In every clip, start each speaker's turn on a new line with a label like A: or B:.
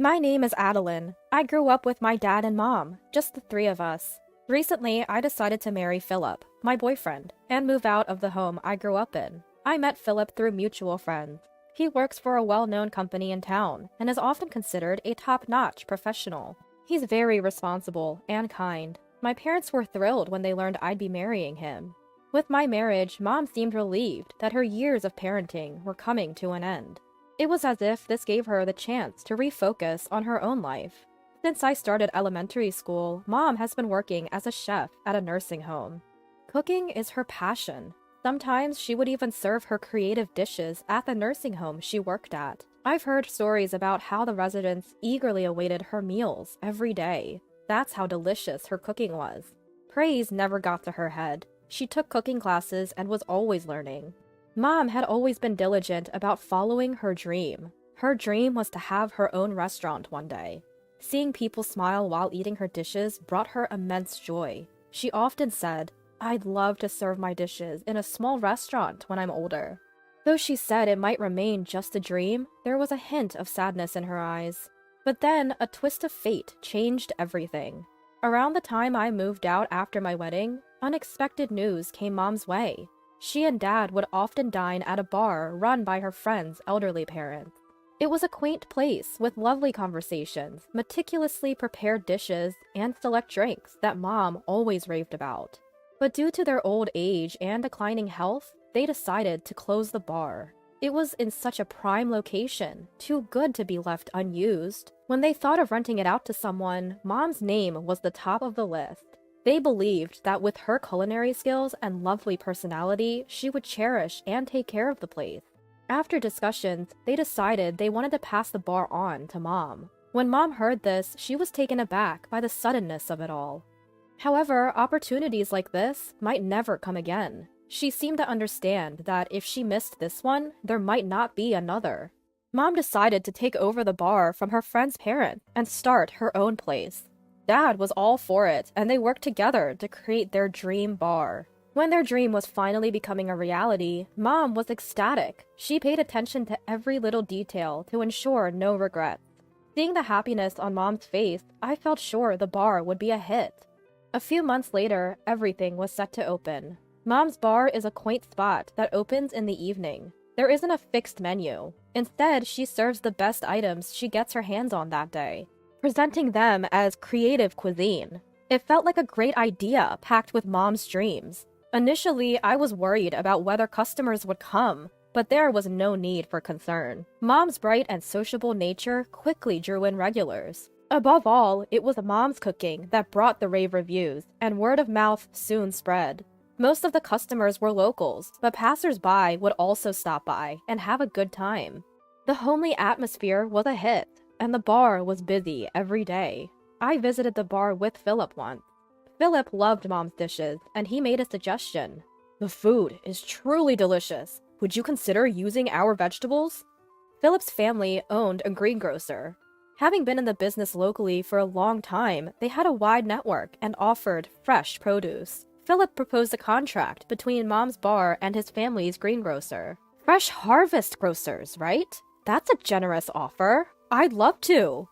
A: My name is Adeline. I grew up with my dad and mom, just the three of us. Recently, I decided to marry Philip, my boyfriend, and move out of the home I grew up in. I met Philip through mutual friends. He works for a well-known company in town and is often considered a top-notch professional. He's very responsible and kind. My parents were thrilled when they learned I'd be marrying him. With my marriage, Mom seemed relieved that her years of parenting were coming to an end. It was as if this gave her the chance to refocus on her own life. Since I started elementary school, Mom has been working as a chef at a nursing home. Cooking is her passion. Sometimes she would even serve her creative dishes at the nursing home she worked at. I've heard stories about how the residents eagerly awaited her meals every day. That's how delicious her cooking was. Praise never got to her head. She took cooking classes and was always learning. Mom had always been diligent about following her dream. Her dream was to have her own restaurant one day. Seeing people smile while eating her dishes brought her immense joy. She often said, "I'd love to serve my dishes in a small restaurant when I'm older." Though she said it might remain just a dream, there was a hint of sadness in her eyes. But then, a twist of fate changed everything. Around the time I moved out after my wedding, unexpected news came Mom's way. She and Dad would often dine at a bar run by her friend's elderly parents. It was a quaint place with lovely conversations, meticulously prepared dishes, and select drinks that Mom always raved about. But due to their old age and declining health, they decided to close the bar. It was in such a prime location, too good to be left unused. When they thought of renting it out to someone, Mom's name was the top of the list. They believed that with her culinary skills and lovely personality, she would cherish and take care of the place. After discussions, they decided they wanted to pass the bar on to Mom. When Mom heard this, she was taken aback by the suddenness of it all. However, opportunities like this might never come again. She seemed to understand that if she missed this one, there might not be another. Mom decided to take over the bar from her friend's parents and start her own place. Dad was all for it, and they worked together to create their dream bar. When their dream was finally becoming a reality, Mom was ecstatic. She paid attention to every little detail to ensure no regrets. Seeing the happiness on Mom's face, I felt sure the bar would be a hit. A few months later, everything was set to open. Mom's bar is a quaint spot that opens in the evening. There isn't a fixed menu. Instead, she serves the best items she gets her hands on that day, presenting them as creative cuisine. It felt like a great idea packed with Mom's dreams. Initially, I was worried about whether customers would come, but there was no need for concern. Mom's bright and sociable nature quickly drew in regulars. Above all, it was Mom's cooking that brought the rave reviews, and word of mouth soon spread. Most of the customers were locals, but passers-by would also stop by and have a good time. The homely atmosphere was a hit, and the bar was busy every day. I visited the bar with Philip once. Philip loved Mom's dishes, and he made a suggestion. "The food is truly delicious. Would you consider using our vegetables?" Philip's family owned a greengrocer. Having been in the business locally for a long time, they had a wide network and offered fresh produce. Philip proposed a contract between Mom's bar and his family's greengrocer. Fresh harvest grocers, right? That's a generous offer. I'd love to.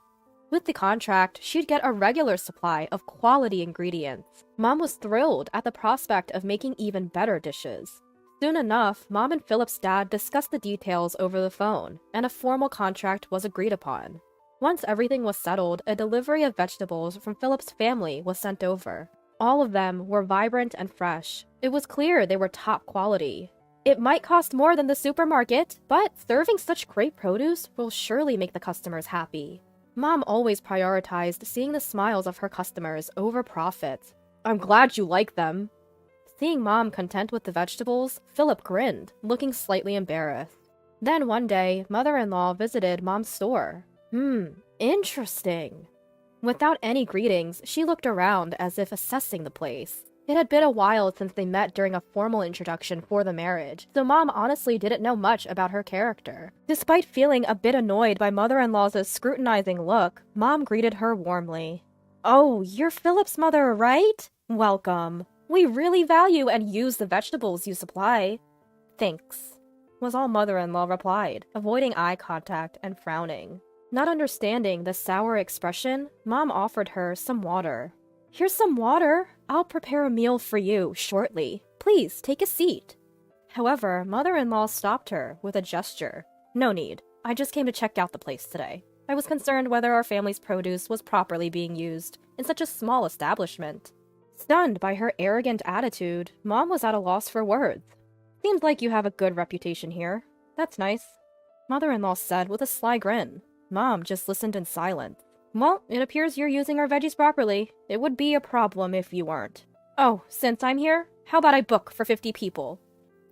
A: With the contract, she'd get a regular supply of quality ingredients. Mom was thrilled at the prospect of making even better dishes. Soon enough, Mom and Philip's dad discussed the details over the phone, and a formal contract was agreed upon. Once everything was settled, a delivery of vegetables from Philip's family was sent over. All of them were vibrant and fresh. It was clear they were top quality. It might cost more than the supermarket, but serving such great produce will surely make the customers happy. Mom always prioritized seeing the smiles of her customers over profit. "I'm glad you like them." Seeing Mom content with the vegetables, Philip grinned, looking slightly embarrassed. Then one day, Mother-in-law visited Mom's store. Interesting. Without any greetings, she looked around as if assessing the place. It had been a while since they met during a formal introduction for the marriage, so Mom honestly didn't know much about her character. Despite feeling a bit annoyed by Mother-in-law's scrutinizing look, Mom greeted her warmly. "Oh, you're Philip's mother, right? Welcome. We really value and use the vegetables you supply." "Thanks," was all Mother-in-law replied, avoiding eye contact and frowning. Not understanding the sour expression, Mom offered her some water. Here's some water. I'll prepare a meal for you shortly. Please take a seat. However, mother-in-law stopped her with a gesture. No need. I just came to check out the place today. I was concerned whether our family's produce was properly being used in such a small establishment. Stunned by her arrogant attitude, Mom was at a loss for words. Seems like you have a good reputation here. That's nice, mother-in-law said with a sly grin. Mom just listened in silence. Well, it appears you're using our veggies properly. It would be a problem if you weren't. Oh, since I'm here, how about I book for 50 people?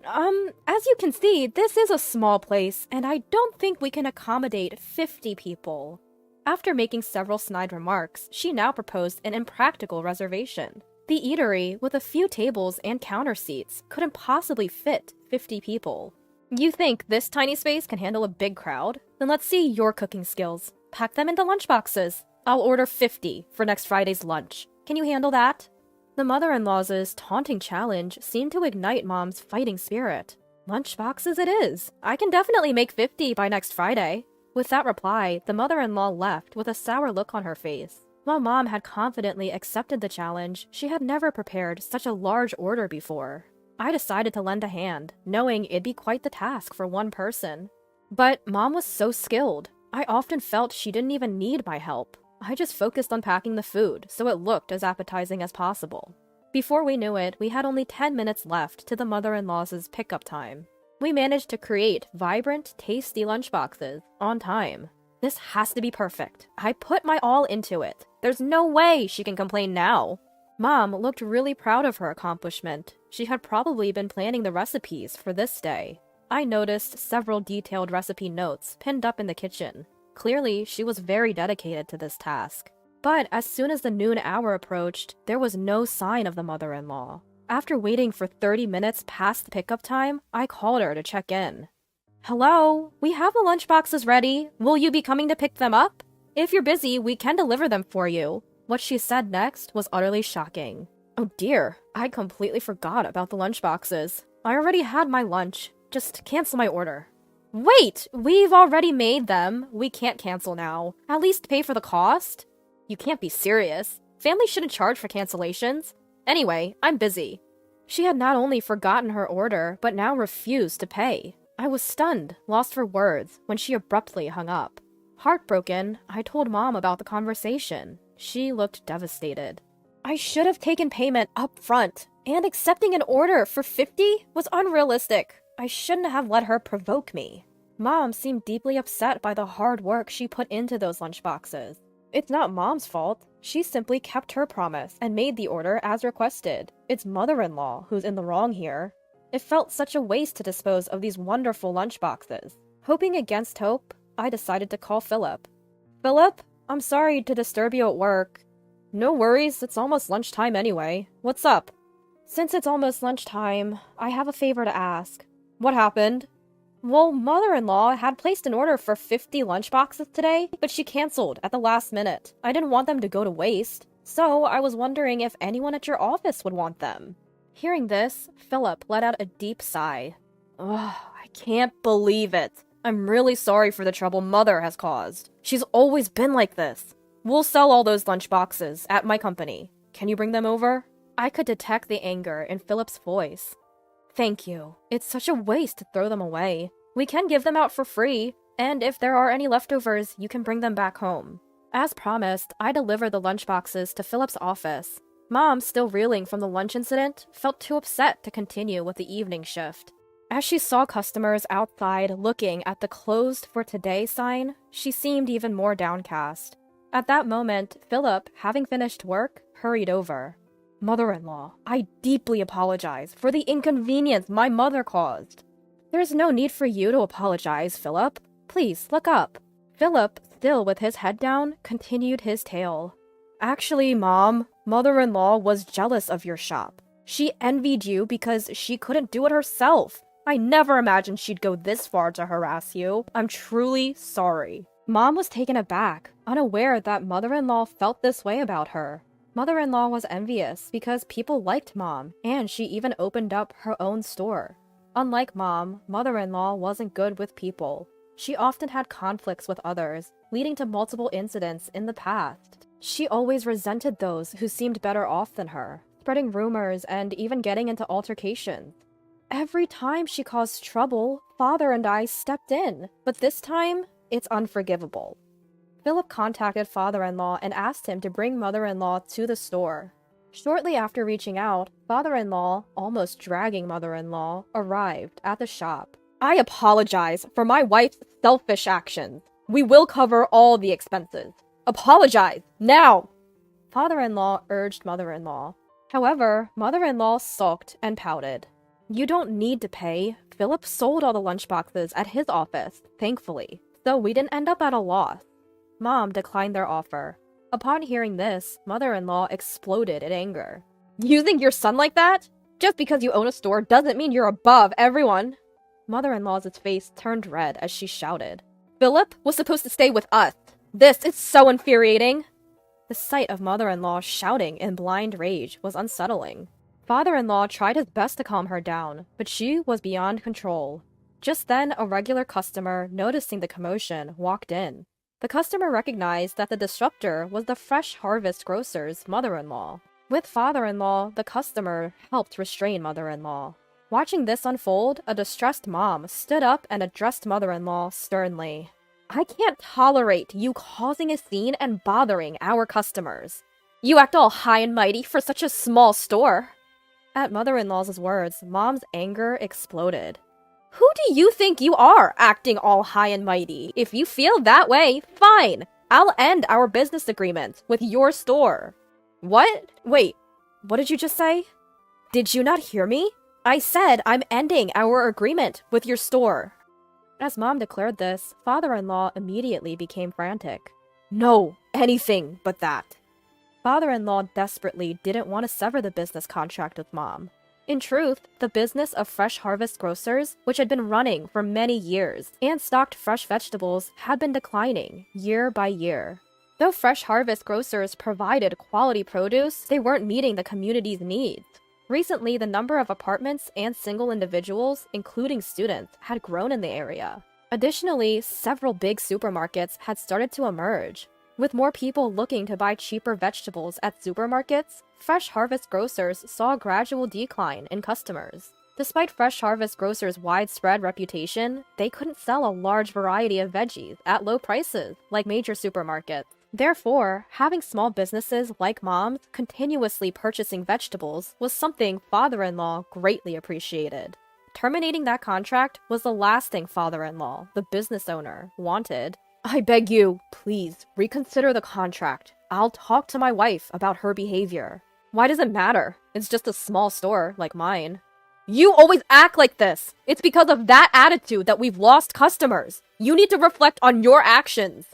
A: As you can see, this is a small place, and I don't think we can accommodate 50 people. After making several snide remarks, she now proposed an impractical reservation. The eatery, with a few tables and counter seats, couldn't possibly fit 50 people. You think this tiny space can handle a big crowd? Then let's see your cooking skills. Pack them into lunchboxes. I'll order 50 for next Friday's lunch. Can you handle that? The mother-in-law's taunting challenge seemed to ignite Mom's fighting spirit. Lunchboxes it is. I can definitely make 50 by next Friday. With that reply, the mother-in-law left with a sour look on her face. While Mom had confidently accepted the challenge, she had never prepared such a large order before. I decided to lend a hand, knowing it'd be quite the task for one person. But Mom was so skilled. I often felt she didn't even need my help. I just focused on packing the food, so it looked as appetizing as possible. Before we knew it, we had only 10 minutes left to the mother-in-law's pickup time. We managed to create vibrant, tasty lunchboxes on time. This has to be perfect. I put my all into it. There's no way she can complain now. Mom looked really proud of her accomplishment. She had probably been planning the recipes for this day. I noticed several detailed recipe notes pinned up in the kitchen. Clearly, she was very dedicated to this task. But as soon as the noon hour approached, there was no sign of the mother-in-law. After waiting for 30 minutes past the pickup time, I called her to check in. Hello, we have the lunchboxes ready. Will you be coming to pick them up? If you're busy, we can deliver them for you. What she said next was utterly shocking. Oh dear, I completely forgot about the lunchboxes. I already had my lunch. Just cancel my order. Wait, we've already made them. We can't cancel now. At least pay for the cost? You can't be serious. Families shouldn't charge for cancellations. Anyway, I'm busy. She had not only forgotten her order, but now refused to pay. I was stunned, lost for words, when she abruptly hung up. Heartbroken, I told Mom about the conversation. She looked devastated. I should have taken payment up front, and accepting an order for 50 was unrealistic. I shouldn't have let her provoke me. Mom seemed deeply upset by the hard work she put into those lunchboxes. It's not Mom's fault. She simply kept her promise and made the order as requested. It's mother-in-law who's in the wrong here. It felt such a waste to dispose of these wonderful lunchboxes. Hoping against hope, I decided to call Philip. Philip, I'm sorry to disturb you at work. No worries, it's almost lunchtime anyway. What's up? Since it's almost lunchtime, I have a favor to ask. What happened? Well, mother-in-law had placed an order for 50 lunchboxes today, but she canceled at the last minute. I didn't want them to go to waste, so I was wondering if anyone at your office would want them. Hearing this, Philip let out a deep sigh. Ugh, I can't believe it. I'm really sorry for the trouble Mother has caused. She's always been like this. We'll sell all those lunchboxes at my company. Can you bring them over? I could detect the anger in Philip's voice. Thank you. It's such a waste to throw them away. We can give them out for free, and if there are any leftovers, you can bring them back home. As promised, I delivered the lunchboxes to Philip's office. Mom, still reeling from the lunch incident, felt too upset to continue with the evening shift. As she saw customers outside looking at the closed for today sign, she seemed even more downcast. At that moment, Philip, having finished work, hurried over. Mother-in-law, I deeply apologize for the inconvenience my mother caused. There's no need for you to apologize, Philip. Please, look up. Philip, still with his head down, continued his tale. Actually, Mom, mother-in-law was jealous of your shop. She envied you because she couldn't do it herself. I never imagined she'd go this far to harass you. I'm truly sorry. Mom was taken aback, unaware that mother-in-law felt this way about her. Mother-in-law was envious because people liked Mom, and she even opened up her own store. Unlike Mom, mother-in-law wasn't good with people. She often had conflicts with others, leading to multiple incidents in the past. She always resented those who seemed better off than her, spreading rumors and even getting into altercations. Every time she caused trouble, Father and I stepped in, but this time, it's unforgivable. Philip contacted father-in-law and asked him to bring mother-in-law to the store. Shortly after reaching out, father-in-law, almost dragging mother-in-law, arrived at the shop. I apologize for my wife's selfish actions. We will cover all the expenses. Apologize, now! Father-in-law urged mother-in-law. However, mother-in-law sulked and pouted. You don't need to pay. Philip sold all the lunchboxes at his office, thankfully, so we didn't end up at a loss. Mom declined their offer. Upon hearing this, mother-in-law exploded in anger. Using your son like that? Just because you own a store doesn't mean you're above everyone. Mother-in-law's face turned red as she shouted. Philip was supposed to stay with us. This is so infuriating. The sight of mother-in-law shouting in blind rage was unsettling. Father-in-law tried his best to calm her down, but she was beyond control. Just then, a regular customer, noticing the commotion, walked in. The customer recognized that the disruptor was the Fresh Harvest grocer's mother-in-law. With father-in-law, the customer helped restrain mother-in-law. Watching this unfold, a distressed mom stood up and addressed mother-in-law sternly. I can't tolerate you causing a scene and bothering our customers. You act all high and mighty for such a small store. At mother-in-law's words, mom's anger exploded. Who do you think you are, acting all high and mighty? If you feel that way, fine. I'll end our business agreement with your store. What? Wait, what did you just say? Did you not hear me? I said I'm ending our agreement with your store. As mom declared this, father-in-law immediately became frantic. No, anything but that. Father-in-law desperately didn't want to sever the business contract with mom. In truth, the business of Fresh Harvest Grocers, which had been running for many years and stocked fresh vegetables, had been declining year by year. Though Fresh Harvest Grocers provided quality produce, they weren't meeting the community's needs. Recently, the number of apartments and single individuals, including students, had grown in the area. Additionally, several big supermarkets had started to emerge. With more people looking to buy cheaper vegetables at supermarkets, Fresh Harvest Grocers saw a gradual decline in customers. Despite Fresh Harvest Grocers' widespread reputation, they couldn't sell a large variety of veggies at low prices like major supermarkets. Therefore, having small businesses like mom's continuously purchasing vegetables was something father-in-law greatly appreciated. Terminating that contract was the last thing father-in-law, the business owner, wanted. I beg you, please, reconsider the contract. I'll talk to my wife about her behavior. Why does it matter? It's just a small store like mine. You always act like this! It's because of that attitude that we've lost customers! You need to reflect on your actions!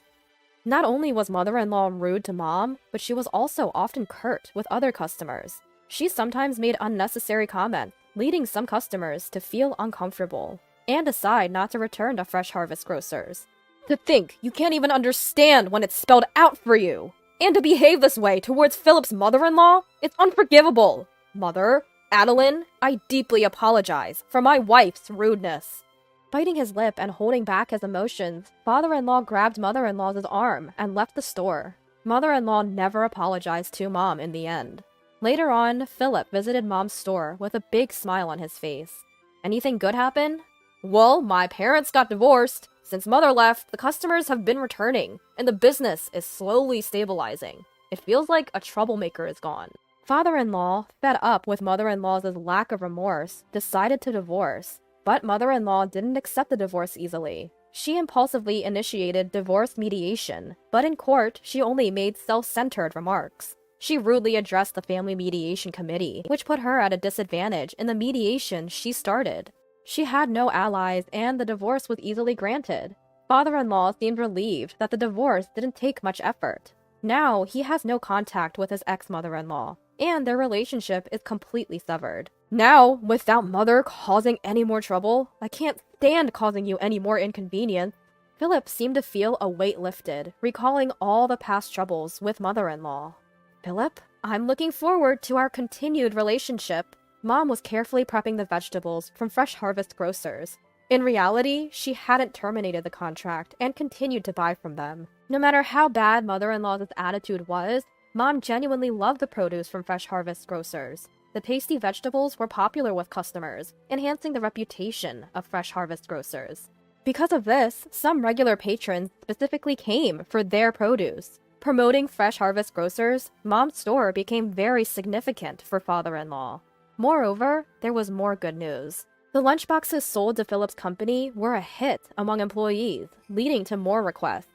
A: Not only was mother-in-law rude to mom, but she was also often curt with other customers. She sometimes made unnecessary comments, leading some customers to feel uncomfortable, and decide not to return to Fresh Harvest Grocers. To think you can't even understand when it's spelled out for you! And to behave this way towards Philip's mother-in-law? It's unforgivable! Mother, Adeline, I deeply apologize for my wife's rudeness. Biting his lip and holding back his emotions, father-in-law grabbed mother-in-law's arm and left the store. Mother-in-law never apologized to mom in the end. Later on, Philip visited mom's store with a big smile on his face. Anything good happen? Well, my parents got divorced. Since mother left, the customers have been returning, and the business is slowly stabilizing. It feels like a troublemaker is gone. Father-in-law, fed up with mother-in-law's lack of remorse, decided to divorce. But mother-in-law didn't accept the divorce easily. She impulsively initiated divorce mediation, but in court, she only made self-centered remarks. She rudely addressed the family mediation committee, which put her at a disadvantage in the mediation she started. She had no allies, and the divorce was easily granted. Father-in-law seemed relieved that the divorce didn't take much effort. Now, he has no contact with his ex-mother-in-law, and their relationship is completely severed. Now, without mother causing any more trouble, I can't stand causing you any more inconvenience. Philip seemed to feel a weight lifted, recalling all the past troubles with mother-in-law. Philip, I'm looking forward to our continued relationship. Mom was carefully prepping the vegetables from Fresh Harvest Grocers. In reality, she hadn't terminated the contract and continued to buy from them. No matter how bad mother-in-law's attitude was, Mom genuinely loved the produce from Fresh Harvest grocers. The tasty vegetables were popular with customers, enhancing the reputation of Fresh Harvest grocers. Because of this, some regular patrons specifically came for their produce. Promoting Fresh Harvest grocers, Mom's store became very significant for father-in-law. Moreover, there was more good news. The lunchboxes sold to Philip's company were a hit among employees, leading to more requests.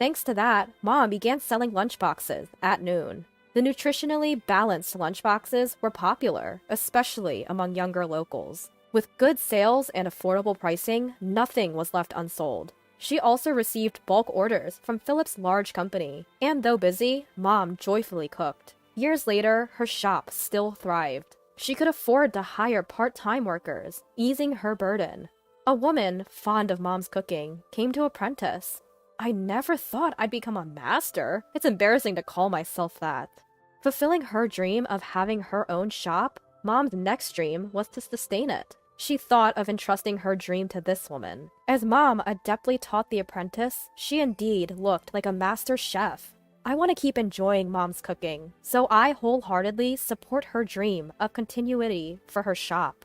A: Thanks to that, Mom began selling lunchboxes at noon. The nutritionally balanced lunchboxes were popular, especially among younger locals. With good sales and affordable pricing, nothing was left unsold. She also received bulk orders from Philip's large company, and though busy, Mom joyfully cooked. Years later, her shop still thrived. She could afford to hire part-time workers, easing her burden. A woman, fond of Mom's cooking, came to apprentice. I never thought I'd become a master. It's embarrassing to call myself that. Fulfilling her dream of having her own shop, Mom's next dream was to sustain it. She thought of entrusting her dream to this woman. As Mom adeptly taught the apprentice, she indeed looked like a master chef. I want to keep enjoying Mom's cooking, so I wholeheartedly support her dream of continuity for her shop.